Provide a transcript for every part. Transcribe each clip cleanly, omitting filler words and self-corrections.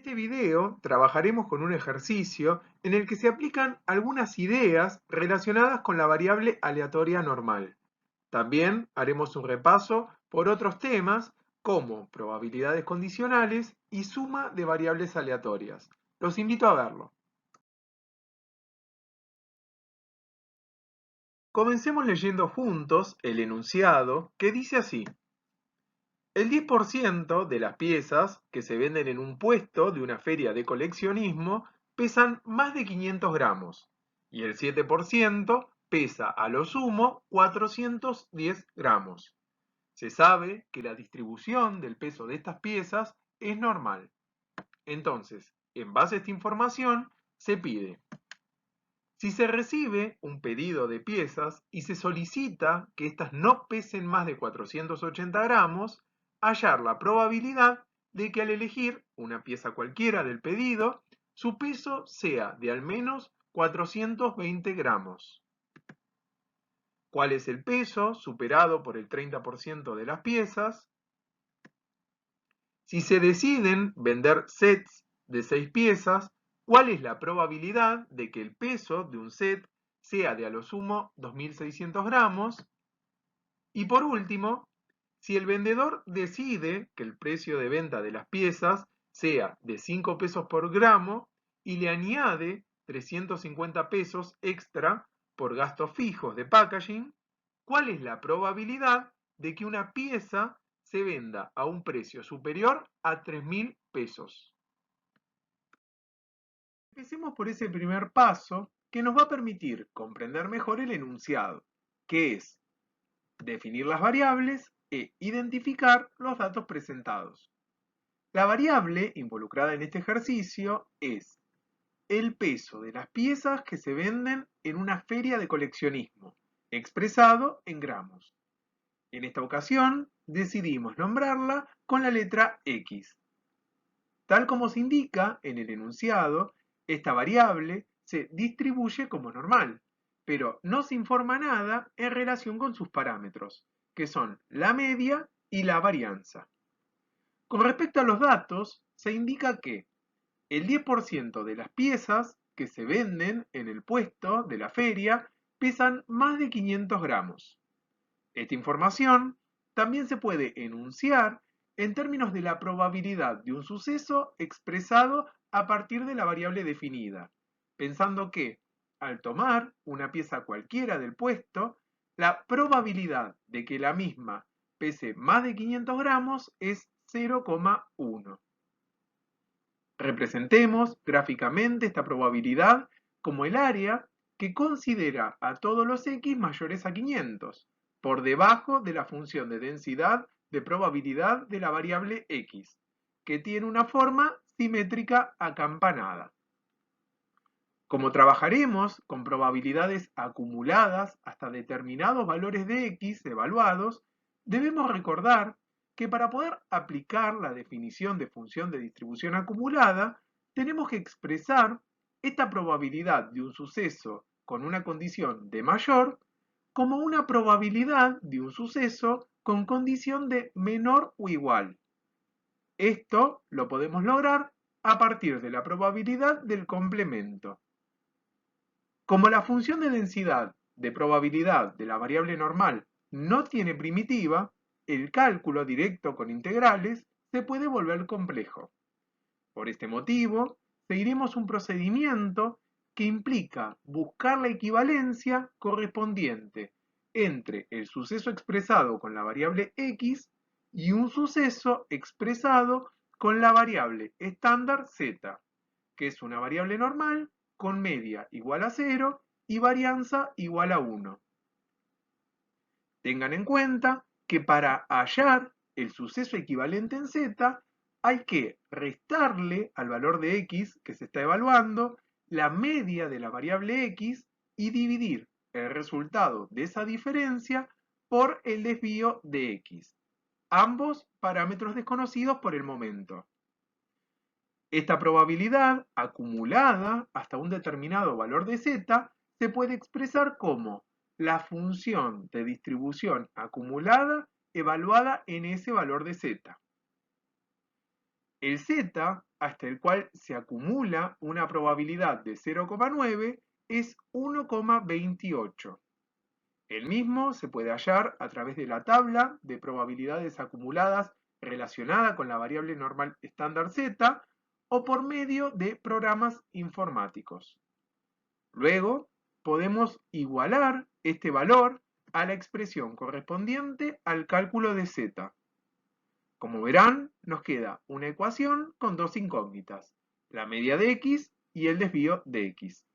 este video trabajaremos con un ejercicio en el que se aplican algunas ideas relacionadas con la variable aleatoria normal. También haremos un repaso por otros temas como probabilidades condicionales y suma de variables aleatorias. Los invito a verlo. Comencemos leyendo juntos el enunciado que dice así. El 10% de las piezas que se venden en un puesto de una feria de coleccionismo pesan más de 500 gramos y el 7% pesa a lo sumo 410 gramos. Se sabe que la distribución del peso de estas piezas es normal. Entonces, en base a esta información, se pide: si se recibe un pedido de piezas y se solicita que éstas no pesen más de 480 gramos, hallar la probabilidad de que al elegir una pieza cualquiera del pedido, su peso sea de al menos 420 gramos. ¿Cuál es el peso superado por el 30% de las piezas? Si se deciden vender sets de 6 piezas, ¿cuál es la probabilidad de que el peso de un set sea de a lo sumo 2.600 gramos? Y por último, si el vendedor decide que el precio de venta de las piezas sea de 5 pesos por gramo y le añade 350 pesos extra por gastos fijos de packaging, ¿cuál es la probabilidad de que una pieza se venda a un precio superior a 3.000 pesos? Empecemos por ese primer paso que nos va a permitir comprender mejor el enunciado, que es definir las variables e identificar los datos presentados. La variable involucrada en este ejercicio es el peso de las piezas que se venden en una feria de coleccionismo, expresado en gramos. En esta ocasión decidimos nombrarla con la letra X. Tal como se indica en el enunciado, esta variable se distribuye como normal, pero no se informa nada en relación con sus parámetros, que son la media y la varianza. Con respecto a los datos, se indica que el 10% de las piezas que se venden en el puesto de la feria pesan más de 500 gramos. Esta información también se puede enunciar en términos de la probabilidad de un suceso expresado a partir de la variable definida, pensando que, al tomar una pieza cualquiera del puesto, la probabilidad de que la misma pese más de 500 gramos es 0,1. Representemos gráficamente esta probabilidad como el área que considera a todos los x mayores a 500, por debajo de la función de densidad de probabilidad de la variable x, que tiene una forma simétrica acampanada. Como trabajaremos con probabilidades acumuladas hasta determinados valores de x evaluados, debemos recordar que para poder aplicar la definición de función de distribución acumulada, tenemos que expresar esta probabilidad de un suceso con una condición de mayor como una probabilidad de un suceso con condición de menor o igual. Esto lo podemos lograr a partir de la probabilidad del complemento. Como la función de densidad de probabilidad de la variable normal no tiene primitiva, el cálculo directo con integrales se puede volver complejo. Por este motivo, seguiremos un procedimiento que implica buscar la equivalencia correspondiente entre el suceso expresado con la variable x y un suceso expresado con la variable estándar z, que es una variable normal con media igual a 0 y varianza igual a 1. Tengan en cuenta que para hallar el suceso equivalente en z, hay que restarle al valor de x que se está evaluando la media de la variable x y dividir el resultado de esa diferencia por el desvío de x, ambos parámetros desconocidos por el momento. Esta probabilidad, acumulada hasta un determinado valor de z, se puede expresar como la función de distribución acumulada evaluada en ese valor de z. El z hasta el cual se acumula una probabilidad de 0,9 es 1,28. El mismo se puede hallar a través de la tabla de probabilidades acumuladas relacionada con la variable normal estándar Z o por medio de programas informáticos. Luego, podemos igualar este valor a la expresión correspondiente al cálculo de Z. Como verán, nos queda una ecuación con dos incógnitas, la media de X y el desvío de X.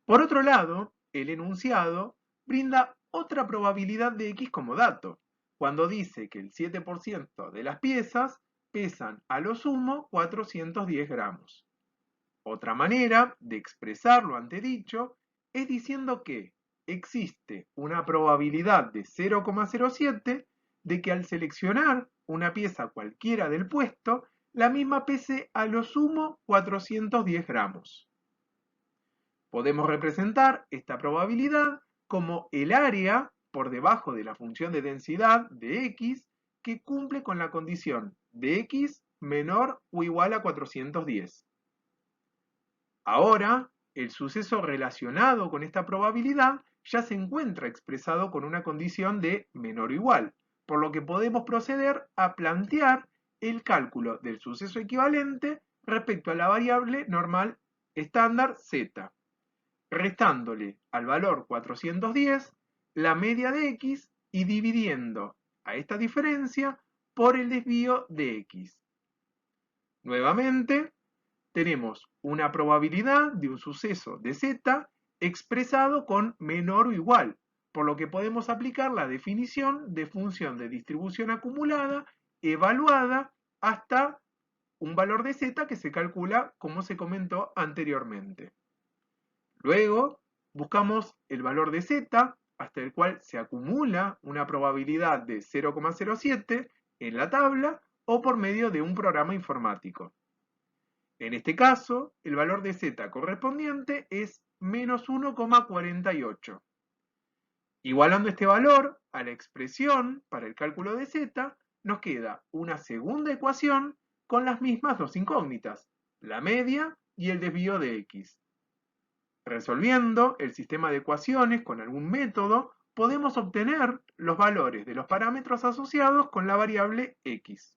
Por otro lado, el enunciado brinda otra probabilidad de X como dato, cuando dice que el 7% de las piezas pesan a lo sumo 410 gramos. Otra manera de expresar lo antedicho es diciendo que existe una probabilidad de 0,07 de que al seleccionar una pieza cualquiera del puesto, la misma pese a lo sumo 410 gramos. Podemos representar esta probabilidad como el área por debajo de la función de densidad de X que cumple con la condición de X menor o igual a 410. Ahora, el suceso relacionado con esta probabilidad ya se encuentra expresado con una condición de menor o igual, por lo que podemos proceder a plantear el cálculo del suceso equivalente respecto a la variable normal estándar Z, restándole al valor 410 la media de X y dividiendo a esta diferencia por el desvío de X. Nuevamente, tenemos una probabilidad de un suceso de Z expresado con menor o igual, por lo que podemos aplicar la definición de función de distribución acumulada evaluada hasta un valor de Z que se calcula como se comentó anteriormente. Luego, buscamos el valor de Z hasta el cual se acumula una probabilidad de 0,07 en la tabla o por medio de un programa informático. En este caso, el valor de Z correspondiente es menos 1,48. Igualando este valor a la expresión para el cálculo de Z, nos queda una segunda ecuación con las mismas dos incógnitas, la media y el desvío de X. Resolviendo el sistema de ecuaciones con algún método, podemos obtener los valores de los parámetros asociados con la variable X.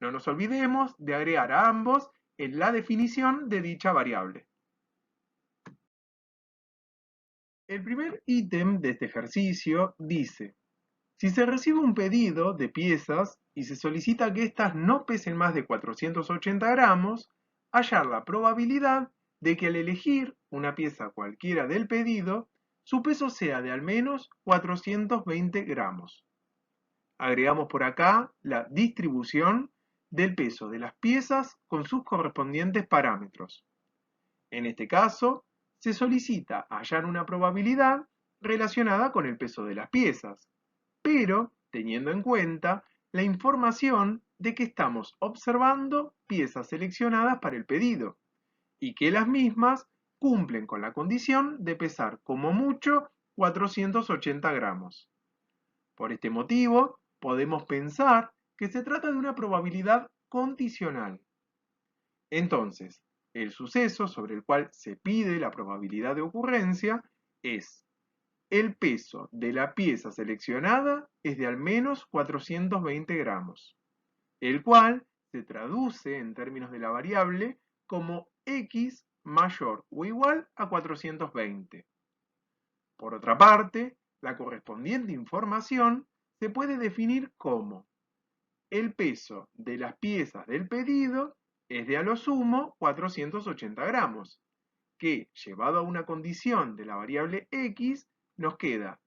No nos olvidemos de agregar a ambos en la definición de dicha variable. El primer ítem de este ejercicio dice: si se recibe un pedido de piezas y se solicita que éstas no pesen más de 480 gramos, hallar la probabilidad de que al elegir una pieza cualquiera del pedido, su peso sea de al menos 420 gramos. Agregamos por acá la distribución del peso de las piezas con sus correspondientes parámetros. En este caso, se solicita hallar una probabilidad relacionada con el peso de las piezas, pero teniendo en cuenta la información de que estamos observando piezas seleccionadas para el pedido y que las mismas cumplen con la condición de pesar como mucho 480 gramos. Por este motivo, podemos pensar que se trata de una probabilidad condicional. Entonces, el suceso sobre el cual se pide la probabilidad de ocurrencia es: el peso de la pieza seleccionada es de al menos 420 gramos, el cual se traduce en términos de la variable como X mayor o igual a 420. Por otra parte, la correspondiente información se puede definir como: el peso de las piezas del pedido es de a lo sumo 480 gramos, que llevado a una condición de la variable X, nos queda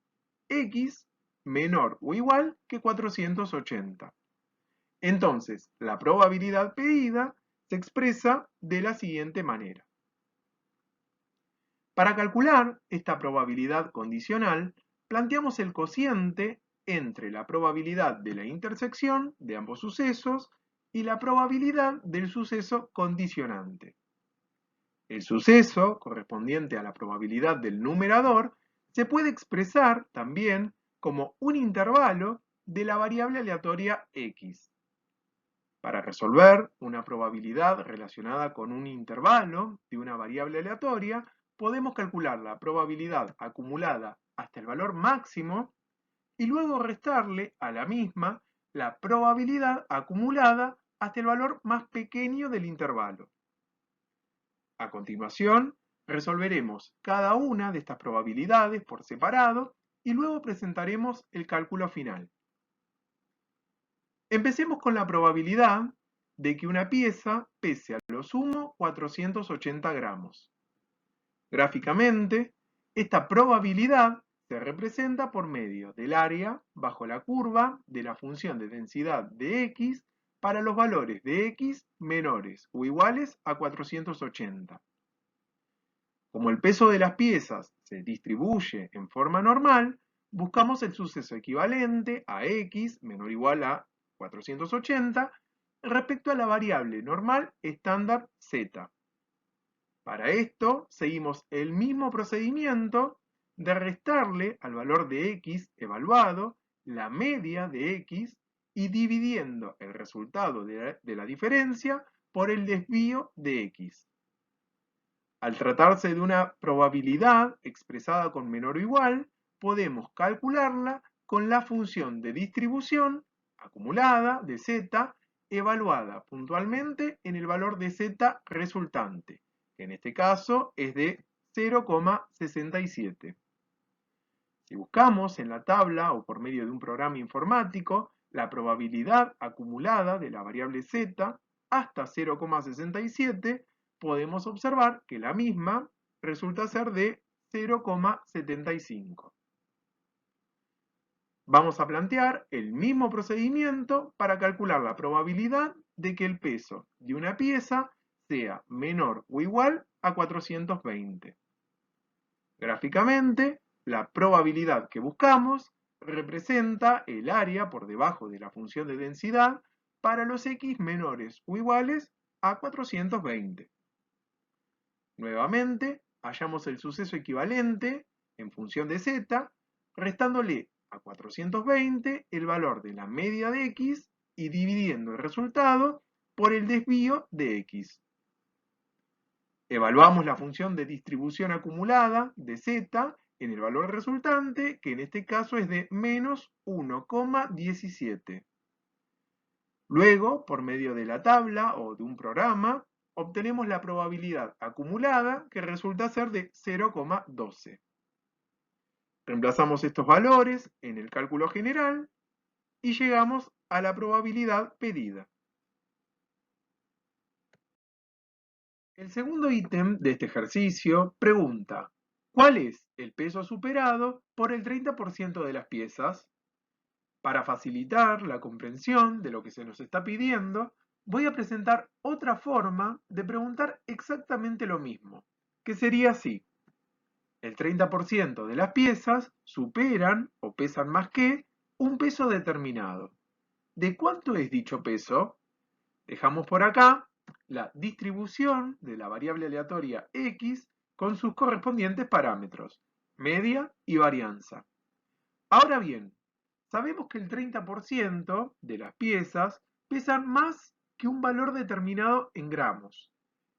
X menor o igual que 480. Entonces, la probabilidad pedida se expresa de la siguiente manera. Para calcular esta probabilidad condicional, planteamos el cociente entre la probabilidad de la intersección de ambos sucesos y la probabilidad del suceso condicionante. El suceso, correspondiente a la probabilidad del numerador, se puede expresar también como un intervalo de la variable aleatoria X. Para resolver una probabilidad relacionada con un intervalo de una variable aleatoria, podemos calcular la probabilidad acumulada hasta el valor máximo y luego restarle a la misma la probabilidad acumulada hasta el valor más pequeño del intervalo. A continuación, resolveremos cada una de estas probabilidades por separado y luego presentaremos el cálculo final. Empecemos con la probabilidad de que una pieza pese a lo sumo 480 gramos. Gráficamente, esta probabilidad se representa por medio del área bajo la curva de la función de densidad de x para los valores de x menores o iguales a 480. Como el peso de las piezas se distribuye en forma normal, buscamos el suceso equivalente a x menor o igual a 480 respecto a la variable normal estándar z. Para esto, seguimos el mismo procedimiento de restarle al valor de x evaluado la media de x y dividiendo el resultado de la diferencia por el desvío de x. Al tratarse de una probabilidad expresada con menor o igual, podemos calcularla con la función de distribución acumulada de z evaluada puntualmente en el valor de z resultante, que en este caso es de 0,67. Si buscamos en la tabla o por medio de un programa informático la probabilidad acumulada de la variable z hasta 0,67, podemos observar que la misma resulta ser de 0,75. Vamos a plantear el mismo procedimiento para calcular la probabilidad de que el peso de una pieza sea menor o igual a 420. Gráficamente, la probabilidad que buscamos representa el área por debajo de la función de densidad para los x menores o iguales a 420. Nuevamente, hallamos el suceso equivalente en función de z, restándole a 420 el valor de la media de x y dividiendo el resultado por el desvío de x. Evaluamos la función de distribución acumulada de z en el valor resultante, que en este caso es de menos 1,17. Luego, por medio de la tabla o de un programa, obtenemos la probabilidad acumulada, que resulta ser de 0,12. Reemplazamos estos valores en el cálculo general y llegamos a la probabilidad pedida. El segundo ítem de este ejercicio pregunta: ¿cuál es el peso superado por el 30% de las piezas? Para facilitar la comprensión de lo que se nos está pidiendo, voy a presentar otra forma de preguntar exactamente lo mismo, que sería así: el 30% de las piezas superan o pesan más que un peso determinado. ¿De cuánto es dicho peso? Dejamos por acá la distribución de la variable aleatoria x con sus correspondientes parámetros, media y varianza. Ahora bien, sabemos que el 30% de las piezas pesan más que un valor determinado en gramos.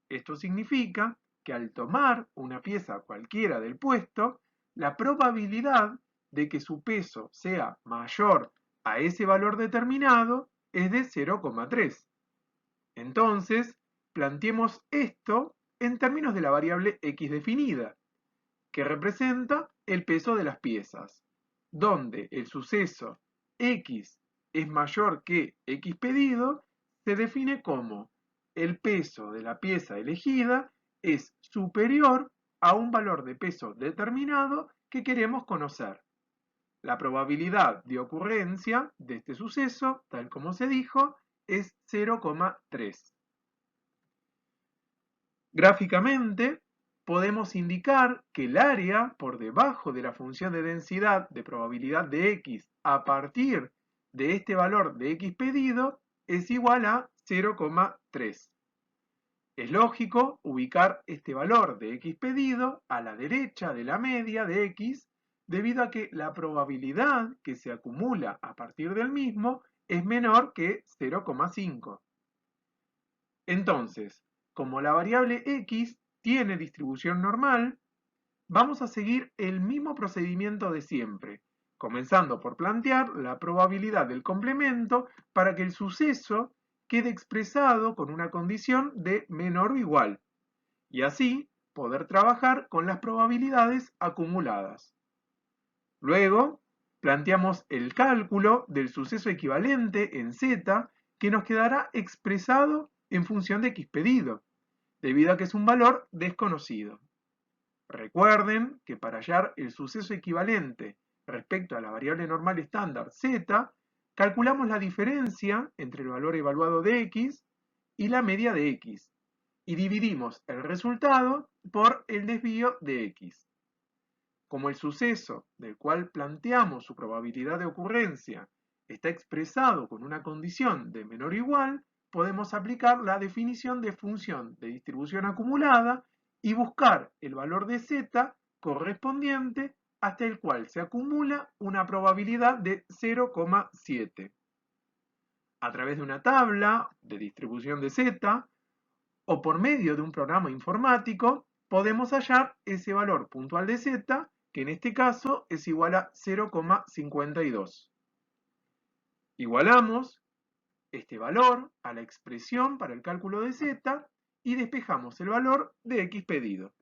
Esto significa que al tomar una pieza cualquiera del puesto, la probabilidad de que su peso sea mayor a ese valor determinado es de 0,3. Entonces, planteemos esto en términos de la variable x definida, que representa el peso de las piezas, donde el suceso x es mayor que x pedido, se define como el peso de la pieza elegida es superior a un valor de peso determinado que queremos conocer. La probabilidad de ocurrencia de este suceso, tal como se dijo, es 0,3. Gráficamente, podemos indicar que el área por debajo de la función de densidad de probabilidad de x a partir de este valor de x pedido es igual a 0,3. Es lógico ubicar este valor de x pedido a la derecha de la media de x, debido a que la probabilidad que se acumula a partir del mismo es menor que 0,5. Entonces, como la variable x tiene distribución normal, vamos a seguir el mismo procedimiento de siempre, comenzando por plantear la probabilidad del complemento para que el suceso quede expresado con una condición de menor o igual, y así poder trabajar con las probabilidades acumuladas. Luego, planteamos el cálculo del suceso equivalente en z que nos quedará expresado en función de x pedido, debido a que es un valor desconocido. Recuerden que para hallar el suceso equivalente respecto a la variable normal estándar z, calculamos la diferencia entre el valor evaluado de x y la media de x, y dividimos el resultado por el desvío de x. Como el suceso del cual planteamos su probabilidad de ocurrencia está expresado con una condición de menor o igual, podemos aplicar la definición de función de distribución acumulada y buscar el valor de z correspondiente hasta el cual se acumula una probabilidad de 0,7. A través de una tabla de distribución de z o por medio de un programa informático podemos hallar ese valor puntual de z, que en este caso es igual a 0,52. Igualamos este valor a la expresión para el cálculo de z y despejamos el valor de x pedido.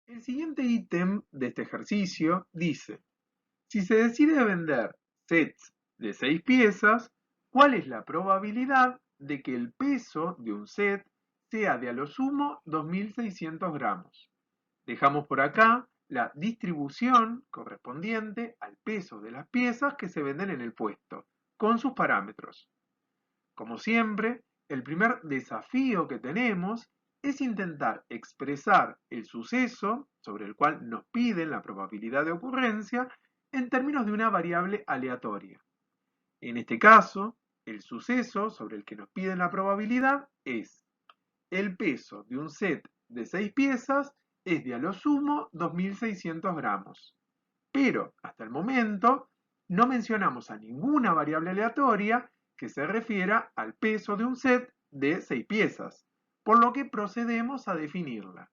El siguiente ítem de este ejercicio dice: si se decide vender sets de 6 piezas, ¿cuál es la probabilidad de que el peso de un set sea de a lo sumo 2.600 gramos? Dejamos por acá la distribución correspondiente al peso de las piezas que se venden en el puesto, con sus parámetros. Como siempre, el primer desafío que tenemos es intentar expresar el suceso sobre el cual nos piden la probabilidad de ocurrencia en términos de una variable aleatoria. En este caso, el suceso sobre el que nos piden la probabilidad es: el peso de un set de 6 piezas es de a lo sumo 2.600 gramos. Pero hasta el momento no mencionamos a ninguna variable aleatoria que se refiera al peso de un set de 6 piezas, por lo que procedemos a definirla.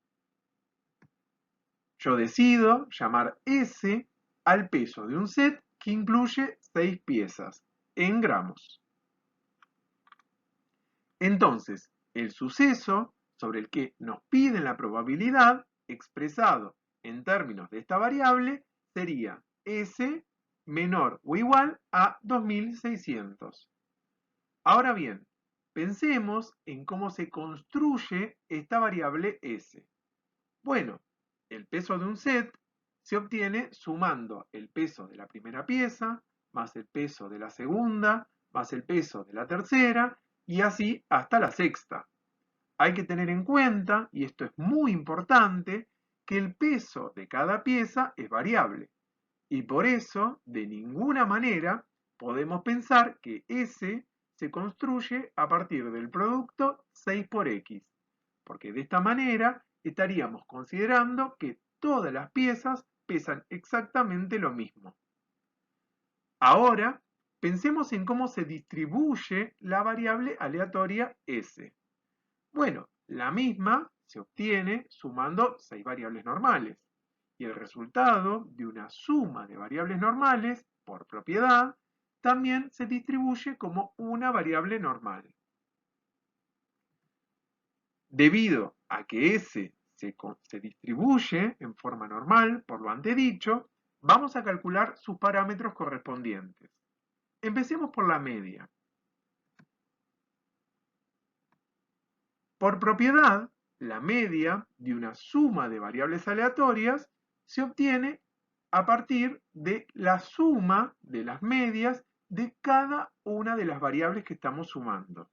Yo decido llamar S al peso de un set que incluye 6 piezas, en gramos. Entonces, el suceso sobre el que nos piden la probabilidad, expresado en términos de esta variable, sería S menor o igual a 2.600. Ahora bien, pensemos en cómo se construye esta variable S. Bueno, el peso de un set se obtiene sumando el peso de la primera pieza, más el peso de la segunda, más el peso de la tercera, y así hasta la sexta. Hay que tener en cuenta, y esto es muy importante, que el peso de cada pieza es variable. Y por eso, de ninguna manera, podemos pensar que S se construye a partir del producto 6 por X, porque de esta manera estaríamos considerando que todas las piezas pesan exactamente lo mismo. Ahora, pensemos en cómo se distribuye la variable aleatoria S. Bueno, la misma se obtiene sumando 6 variables normales, y el resultado de una suma de variables normales, por propiedad, también se distribuye como una variable normal. Debido a que S se distribuye en forma normal, por lo antedicho, vamos a calcular sus parámetros correspondientes. Empecemos por la media. Por propiedad, la media de una suma de variables aleatorias se obtiene a partir de la suma de las medias de cada una de las variables que estamos sumando.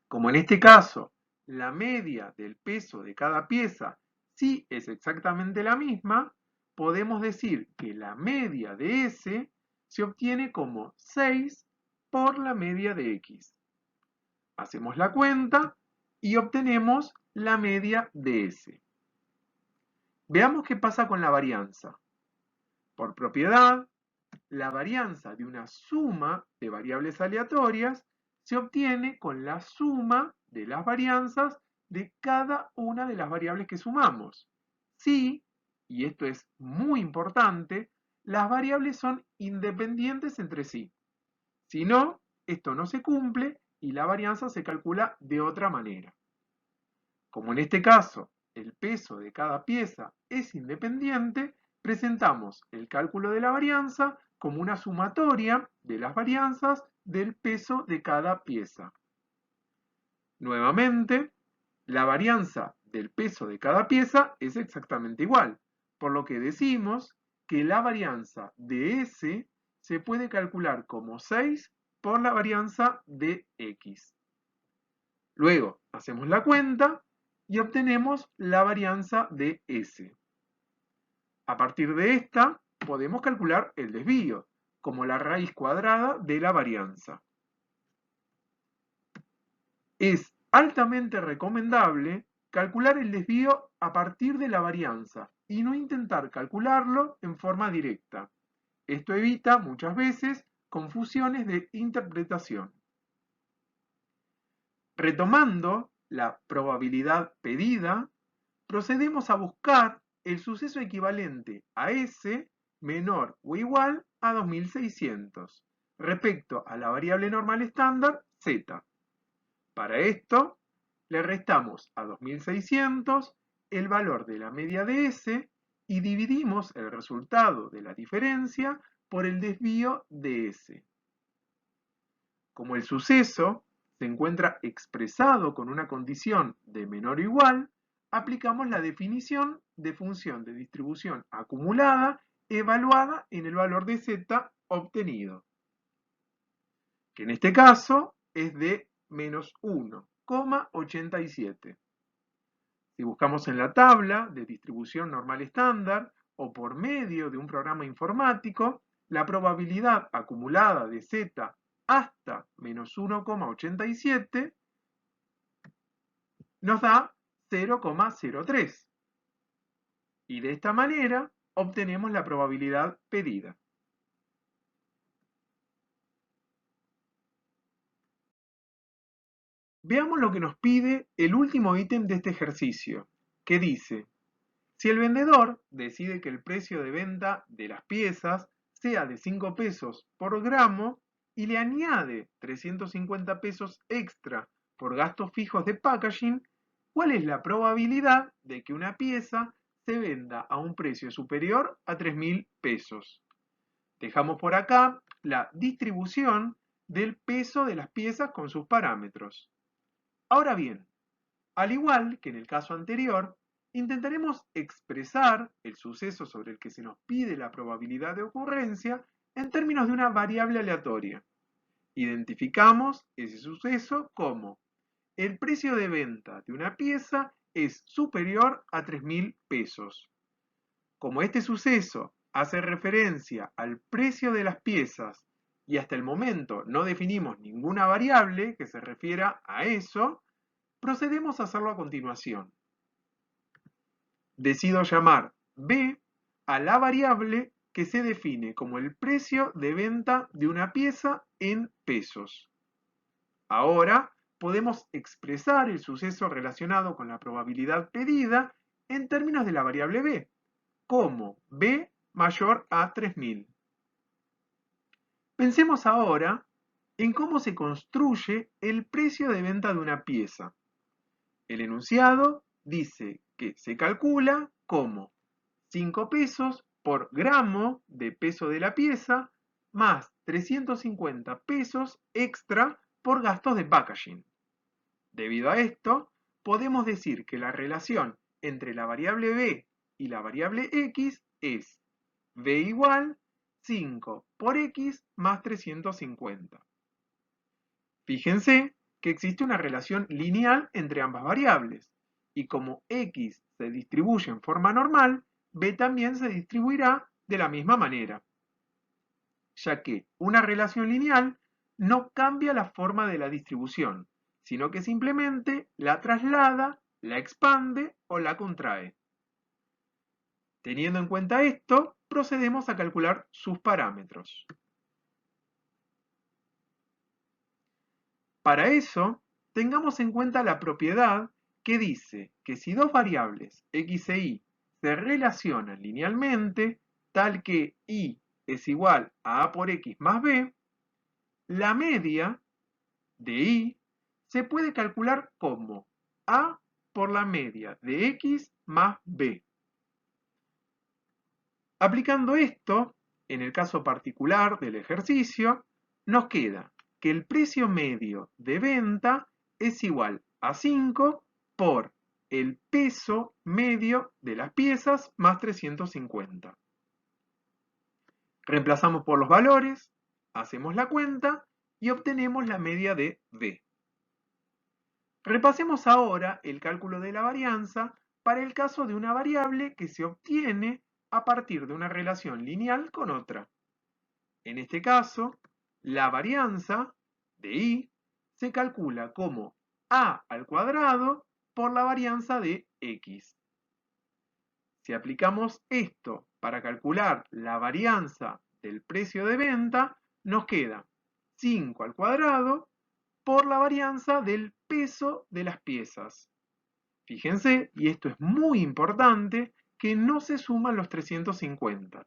Como en este caso, la media del peso de cada pieza sí es exactamente la misma, podemos decir que la media de S se obtiene como 6 por la media de X. Hacemos la cuenta y obtenemos la media de S. Veamos qué pasa con la varianza. Por propiedad, La varianza de una suma de variables aleatorias se obtiene con la suma de las varianzas de cada una de las variables que sumamos. Si, y esto es muy importante, las variables son independientes entre sí. Si no, esto no se cumple y la varianza se calcula de otra manera. Como en este caso el peso de cada pieza es independiente, presentamos el cálculo de la varianza como una sumatoria de las varianzas del peso de cada pieza. Nuevamente, la varianza del peso de cada pieza es exactamente igual, por lo que decimos que la varianza de S se puede calcular como 6 por la varianza de X. Luego hacemos la cuenta y obtenemos la varianza de S. A partir de esta podemos calcular el desvío, como la raíz cuadrada de la varianza. Es altamente recomendable calcular el desvío a partir de la varianza y no intentar calcularlo en forma directa. Esto evita muchas veces confusiones de interpretación. Retomando la probabilidad pedida, procedemos a buscar el suceso equivalente a S menor o igual a 2600 respecto a la variable normal estándar Z. Para esto, le restamos a 2600 el valor de la media de S y dividimos el resultado de la diferencia por el desvío de S. Como el suceso se encuentra expresado con una condición de menor o igual, aplicamos la definición de función de distribución acumulada evaluada en el valor de z obtenido, que en este caso es de menos 1,87. Si buscamos en la tabla de distribución normal estándar o por medio de un programa informático, la probabilidad acumulada de z hasta menos 1,87 nos da 0,03. Y de esta manera obtenemos la probabilidad pedida. Veamos lo que nos pide el último ítem de este ejercicio, que dice: si el vendedor decide que el precio de venta de las piezas sea de 5 pesos por gramo y le añade 350 pesos extra por gastos fijos de packaging, ¿cuál es la probabilidad de que una pieza se venda a un precio superior a 3.000 pesos? Dejamos por acá la distribución del peso de las piezas con sus parámetros. Ahora bien, al igual que en el caso anterior, intentaremos expresar el suceso sobre el que se nos pide la probabilidad de ocurrencia en términos de una variable aleatoria. Identificamos ese suceso como: el precio de venta de una pieza es superior a 3.000 pesos. Como este suceso hace referencia al precio de las piezas y hasta el momento no definimos ninguna variable que se refiera a eso, procedemos a hacerlo a continuación. Decido llamar B a la variable que se define como el precio de venta de una pieza en pesos. Ahora podemos expresar el suceso relacionado con la probabilidad pedida en términos de la variable B, como B mayor a 3.000. Pensemos ahora en cómo se construye el precio de venta de una pieza. El enunciado dice que se calcula como 5 pesos por gramo de peso de la pieza más 350 pesos extra por gastos de packaging. Debido a esto, podemos decir que la relación entre la variable b y la variable x es b igual 5 por x más 350. Fíjense que existe una relación lineal entre ambas variables, y como x se distribuye en forma normal, b también se distribuirá de la misma manera, ya que una relación lineal no cambia la forma de la distribución, sino que simplemente la traslada, la expande o la contrae. Teniendo en cuenta esto, procedemos a calcular sus parámetros. Para eso, tengamos en cuenta la propiedad que dice que si dos variables x e y se relacionan linealmente, tal que y es igual a por x más b, la media de y se puede calcular como a por la media de x más b. Aplicando esto, en el caso particular del ejercicio, nos queda que el precio medio de venta es igual a 5 por el peso medio de las piezas más 350. Reemplazamos por los valores, hacemos la cuenta y obtenemos la media de B. Repasemos ahora el cálculo de la varianza para el caso de una variable que se obtiene a partir de una relación lineal con otra. En este caso, la varianza de y se calcula como a al cuadrado por la varianza de x. Si aplicamos esto para calcular la varianza del precio de venta, nos queda 5 al cuadrado por la varianza del peso de las piezas. Fíjense, y esto es muy importante, que no se suman los 350.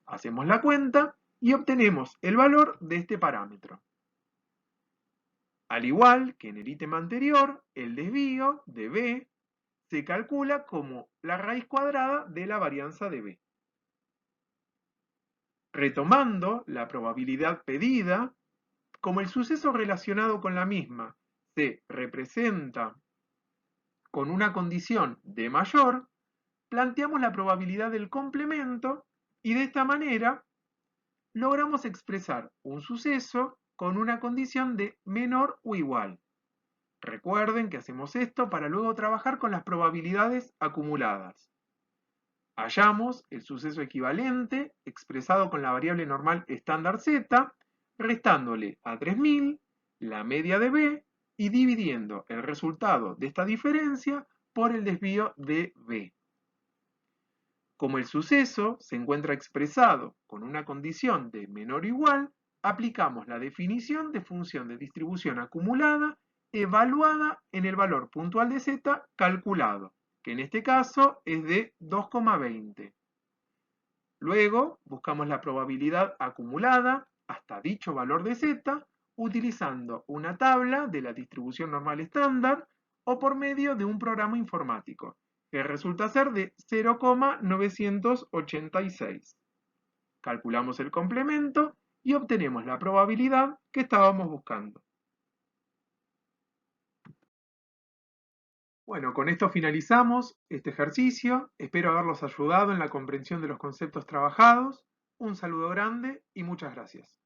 Hacemos la cuenta y obtenemos el valor de este parámetro. Al igual que en el ítem anterior, el desvío de B se calcula como la raíz cuadrada de la varianza de B. Retomando la probabilidad pedida, como el suceso relacionado con la misma se representa con una condición de mayor, planteamos la probabilidad del complemento y de esta manera logramos expresar un suceso con una condición de menor o igual. Recuerden que hacemos esto para luego trabajar con las probabilidades acumuladas. Hallamos el suceso equivalente expresado con la variable normal estándar z, restándole a 3000 la media de b y dividiendo el resultado de esta diferencia por el desvío de b. Como el suceso se encuentra expresado con una condición de menor o igual, aplicamos la definición de función de distribución acumulada evaluada en el valor puntual de z calculado, que en este caso es de 2,20. Luego buscamos la probabilidad acumulada hasta dicho valor de z utilizando una tabla de la distribución normal estándar o por medio de un programa informático, que resulta ser de 0,986. Calculamos el complemento y obtenemos la probabilidad que estábamos buscando. Bueno, con esto finalizamos este ejercicio. Espero haberlos ayudado en la comprensión de los conceptos trabajados. Un saludo grande y muchas gracias.